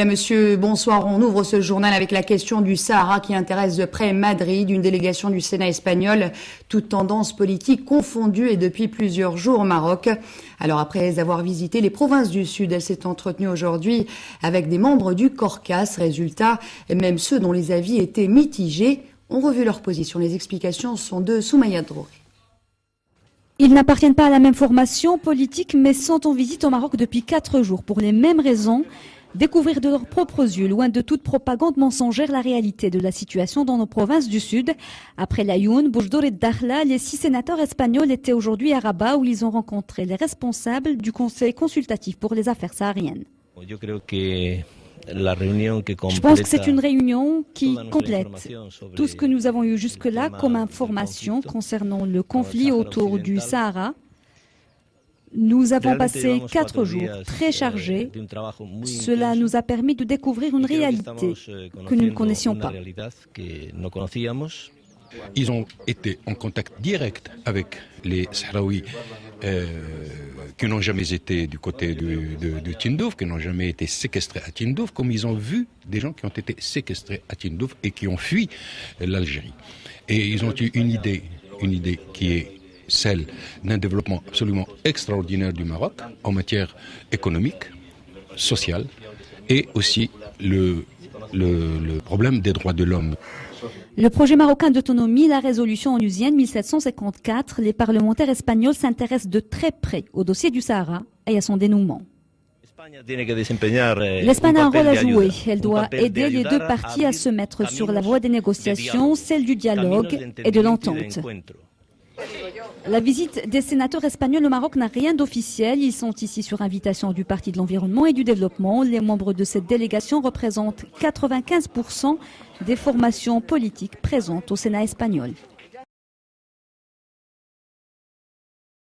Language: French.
Monsieur, bonsoir. On ouvre ce journal avec la question du Sahara qui intéresse de près Madrid. Une délégation du Sénat espagnol, toutes tendances politiques confondues et depuis plusieurs jours au Maroc. Alors après avoir visité les provinces du Sud, elle s'est entretenue aujourd'hui avec des membres du Corcas. Résultat, même ceux dont les avis étaient mitigés ont revu leur position. Les explications sont de Soumaïa Drouri. Ils n'appartiennent pas à la même formation politique mais sont en visite au Maroc depuis 4 jours pour les mêmes raisons. Découvrir de leurs propres yeux, loin de toute propagande mensongère, la réalité de la situation dans nos provinces du Sud. Après l'Ayoun, Boujdour et Dakhla, les 6 sénateurs espagnols étaient aujourd'hui à Rabat où ils ont rencontré les responsables du Conseil consultatif pour les affaires sahariennes. Je pense que c'est une réunion qui complète tout ce que nous avons eu jusque-là comme information concernant le conflit autour du Sahara. Nous avons passé 4 jours très chargés. Cela nous a permis de découvrir une réalité que nous ne connaissions pas. Ils ont été en contact direct avec les Sahraouis qui n'ont jamais été du côté de Tindouf, qui n'ont jamais été séquestrés à Tindouf, comme ils ont vu des gens qui ont été séquestrés à Tindouf et qui ont fui l'Algérie. Et ils ont eu une idée qui est celle d'un développement absolument extraordinaire du Maroc en matière économique, sociale et aussi le problème des droits de l'homme. Le projet marocain d'autonomie, la résolution onusienne 1754, les parlementaires espagnols s'intéressent de très près au dossier du Sahara et à son dénouement. L'Espagne a un rôle à jouer. Elle doit aider les deux parties à se mettre sur la voie des négociations, celle du dialogue et de l'entente. La visite des sénateurs espagnols au Maroc n'a rien d'officiel. Ils sont ici sur invitation du Parti de l'Environnement et du Développement. Les membres de cette délégation représentent 95% des formations politiques présentes au Sénat espagnol.